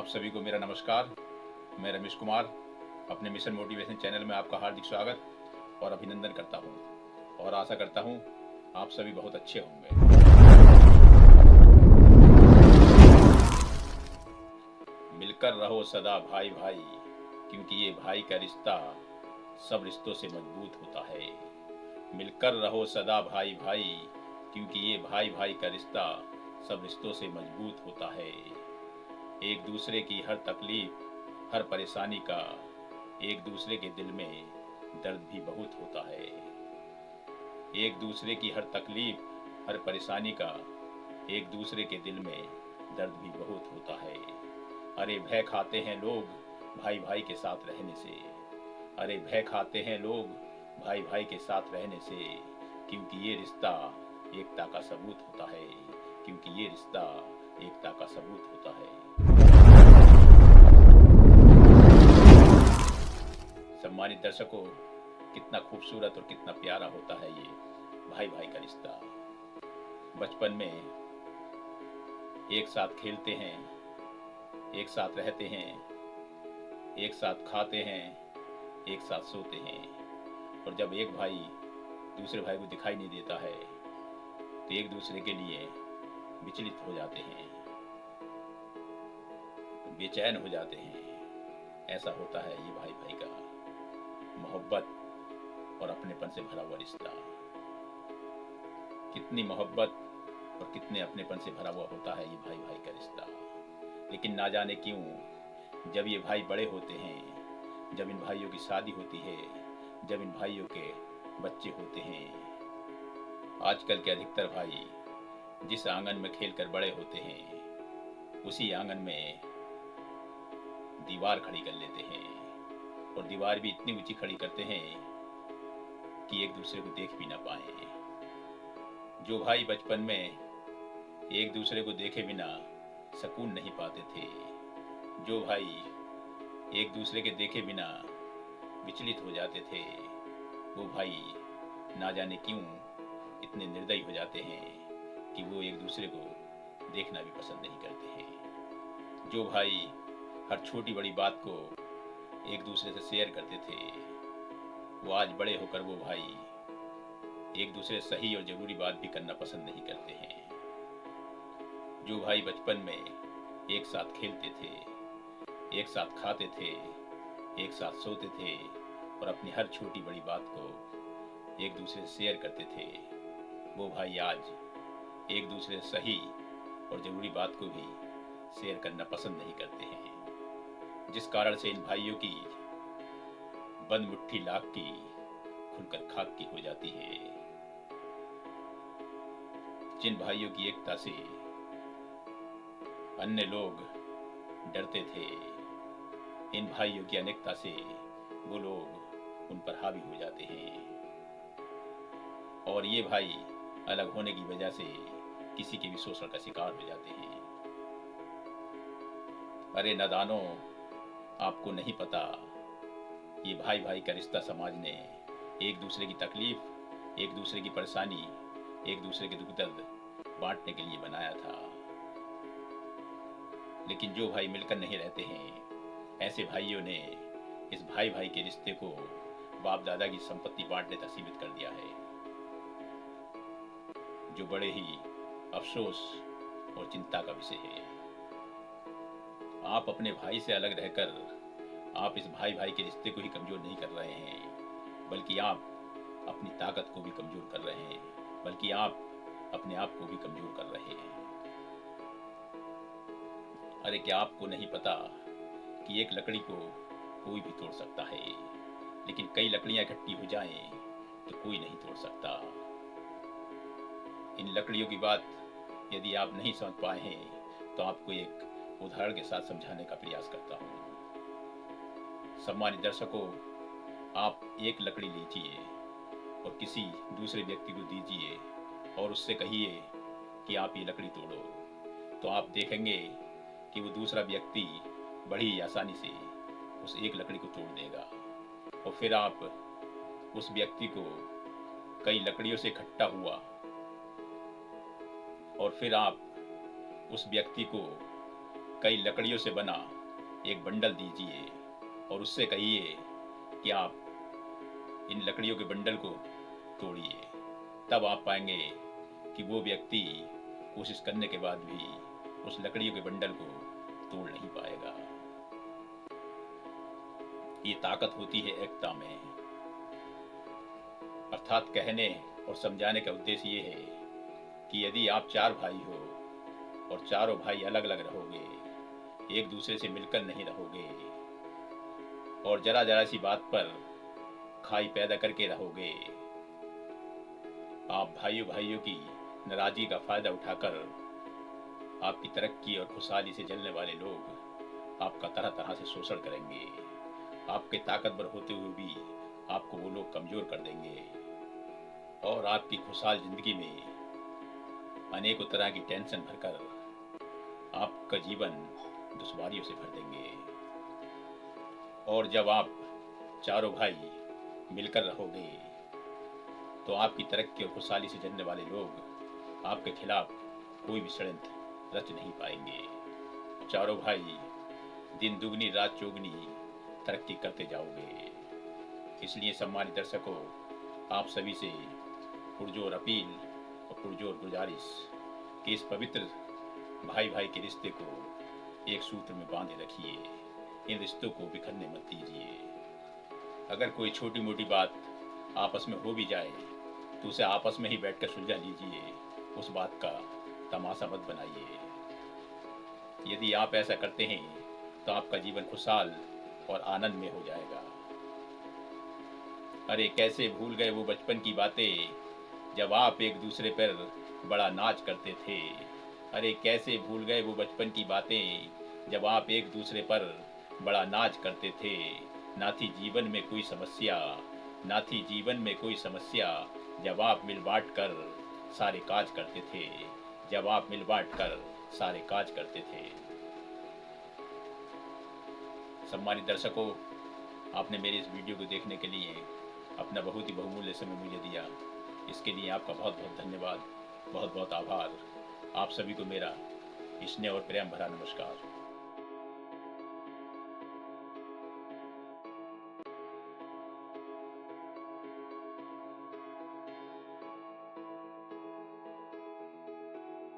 आप सभी को मेरा नमस्कार। मैं रमेश कुमार अपने मिशन मोटिवेशन चैनल में आपका हार्दिक स्वागत और अभिनंदन करता हूं और आशा करता हूं आप सभी बहुत अच्छे होंगे। मिलकर रहो सदा भाई भाई, क्योंकि ये भाई का रिश्ता सब रिश्तों से मजबूत होता है। मिलकर रहो सदा भाई भाई, क्योंकि ये भाई भाई का रिश्ता सब रिश्तों से मजबूत होता है। एक दूसरे की हर तकलीफ, हर परेशानी का एक दूसरे के दिल में दर्द भी बहुत होता है। एक दूसरे की हर तकलीफ, हर परेशानी का एक दूसरे के दिल में दर्द भी बहुत होता है। अरे भय खाते हैं लोग भाई भाई के साथ रहने से। अरे भय खाते हैं लोग भाई भाई के साथ रहने से, क्योंकि ये रिश्ता एकता का सबूत होता है। क्योंकि ये रिश्ता एकता का सबूत होता है। सम्मानित दर्शकों, कितना खूबसूरत और कितना प्यारा होता है ये भाई भाई का रिश्ता। बचपन में एक साथ खेलते हैं, एक साथ रहते हैं, एक साथ खाते हैं, एक साथ सोते हैं। और जब एक भाई दूसरे भाई को दिखाई नहीं देता है तो एक दूसरे के लिए विचलित हो जाते हैं, बेचैन हो जाते हैं। ऐसा होता है ये भाई भाई का मोहब्बत और अपनेपन से भरा हुआ रिश्ता। कितनी मोहब्बत और कितने अपनेपन से भरा हुआ होता है ये भाई भाई का रिश्ता। लेकिन ना जाने क्यों जब ये भाई बड़े होते हैं, जब इन भाइयों की शादी होती है, जब इन भाइयों के बच्चे होते हैं, आजकल के अधिकतर भाई जिस आंगन में खेलकर बड़े होते हैं उसी आंगन में दीवार खड़ी कर लेते हैं। और दीवार भी इतनी ऊंची खड़ी करते हैं कि एक दूसरे को देख भी ना पाए। जो भाई बचपन में एक दूसरे को देखे बिना सुकून नहीं पाते थे, जो भाई एक दूसरे के देखे बिना विचलित हो जाते थे, वो भाई ना जाने क्यों इतने निर्दयी हो जाते हैं कि वो एक दूसरे को देखना भी पसंद नहीं करते हैं। जो भाई हर छोटी बड़ी बात को एक दूसरे से शेयर करते थे, वो आज बड़े होकर वो भाई एक दूसरे सही और जरूरी बात भी करना पसंद नहीं करते हैं। जो भाई बचपन में एक साथ खेलते थे, एक साथ खाते थे, एक साथ सोते थे और अपनी हर छोटी बड़ी बात को एक दूसरे से शेयर करते थे, वो भाई आज एक दूसरे से सही और जरूरी बात को भी शेयर करना पसंद नहीं करते हैं। जिस कारण से इन भाइयों की बंद मुट्ठी लाख की खुलकर खाक की हो जाती है। जिन भाइयों की एकता से अन्य लोग डरते थे, इन भाइयों की अनेकता से वो लोग उन पर हावी हो जाते हैं। और ये भाई अलग होने की वजह से किसी के भी शोषण का शिकार हो जाते हैं। अरे नादानों, आपको नहीं पता ये भाई भाई का रिश्ता समाज ने एक दूसरे की तकलीफ, एक दूसरे की परेशानी, एक दूसरे के दुख दर्द बांटने के लिए बनाया था। लेकिन जो भाई मिलकर नहीं रहते हैं, ऐसे भाइयों ने इस भाई भाई के रिश्ते को बाप दादा की संपत्ति बांटने तक सीमित कर दिया है, जो बड़े ही अफसोस और चिंता का विषय है। आप अपने भाई से अलग रहकर आप इस भाई भाई के रिश्ते को ही कमजोर नहीं कर रहे हैं, बल्कि आप अपनी ताकत को भी कमजोर कर रहे हैं, बल्कि आप अपने आप को भी कमजोर कर रहे हैं। अरे क्या आपको नहीं पता कि एक लकड़ी को कोई भी तोड़ सकता है, लेकिन कई लकड़ियां इकट्ठी हो जाएं तो कोई नहीं तोड़ सकता। इन लकड़ियों की बात यदि आप नहीं समझ पाए हैं तो आपको एक उदाहरण के साथ समझाने का प्रयास करता हूँ। सम्मानित दर्शकों, आप एक लकड़ी लीजिए और किसी दूसरे व्यक्ति को दीजिए और उससे कहिए कि आप ये लकड़ी तोड़ो, तो आप देखेंगे कि वो दूसरा व्यक्ति बड़ी आसानी से उस एक लकड़ी को तोड़ देगा। और फिर आप उस व्यक्ति को कई लकड़ियों से इकट्ठा हुआ और फिर आप उस व्यक्ति को कई लकड़ियों से बना एक बंडल दीजिए और उससे कहिए कि आप इन लकड़ियों के बंडल को तोड़िए। तब आप पाएंगे कि वो व्यक्ति कोशिश करने के बाद भी उस लकड़ियों के बंडल को तोड़ नहीं पाएगा। ये ताकत होती है एकता में। अर्थात कहने और समझाने का उद्देश्य ये है कि यदि आप 4 भाई हो और चारों भाई अलग अलग रहोगे, एक दूसरे से मिलकर नहीं रहोगे और जरा जरा सी बात पर खाई पैदा करके रहोगे, आप भाइयों भाइयों की नाराजगी का फायदा उठाकर आपकी तरक्की और खुशहाली से जलने वाले लोग आपका तरह तरह से शोषण करेंगे। आपके ताकतवर होते हुए भी आपको वो लोग कमजोर कर देंगे और आपकी खुशहाल जिंदगी में अनेकों तरह की टेंशन भरकर आपका जीवन दुश्वारियों से भर देंगे। और जब आप चारों भाई मिलकर रहोगे तो आपकी तरक्की और खुशहाली से जलने वाले लोग आपके खिलाफ कोई भी षड्यंत्र रच नहीं पाएंगे। चारों भाई दिन दुगनी रात चौगनी तरक्की करते जाओगे। इसलिए सम्मानित दर्शकों, आप सभी से पुरजोर अपील और पुरजोर गुजारिश कि इस पवित्र भाई भाई के रिश्ते को एक सूत्र में बांधे रखिए। इन रिश्तों को बिखरने मत दीजिए। अगर कोई छोटी मोटी बात आपस में हो भी जाए तो उसे आपस में ही बैठकर सुलझा लीजिए। उस बात का तमाशा मत बनाइए। यदि आप ऐसा करते हैं तो आपका जीवन खुशहाल और आनंद में हो जाएगा। अरे कैसे भूल गए वो बचपन की बातें जब आप एक दूसरे पर बड़ा नाच करते थे। अरे कैसे भूल गए वो बचपन की बातें जब आप एक दूसरे पर बड़ा नाच करते थे। ना थी जीवन में कोई समस्या, ना थी जीवन में कोई समस्या जब आप मिल बांट कर सारे काज करते थे। जब आप मिल बांट कर सारे काज करते थे। सम्मानित दर्शकों, आपने मेरे इस वीडियो को देखने के लिए अपना बहुत ही बहुमूल्य समय मुझे दिया। इसके लिए आपका बहुत बहुत धन्यवाद, बहुत बहुत आभार। आप सभी को मेरा स्नेह और प्रेम भरा नमस्कार।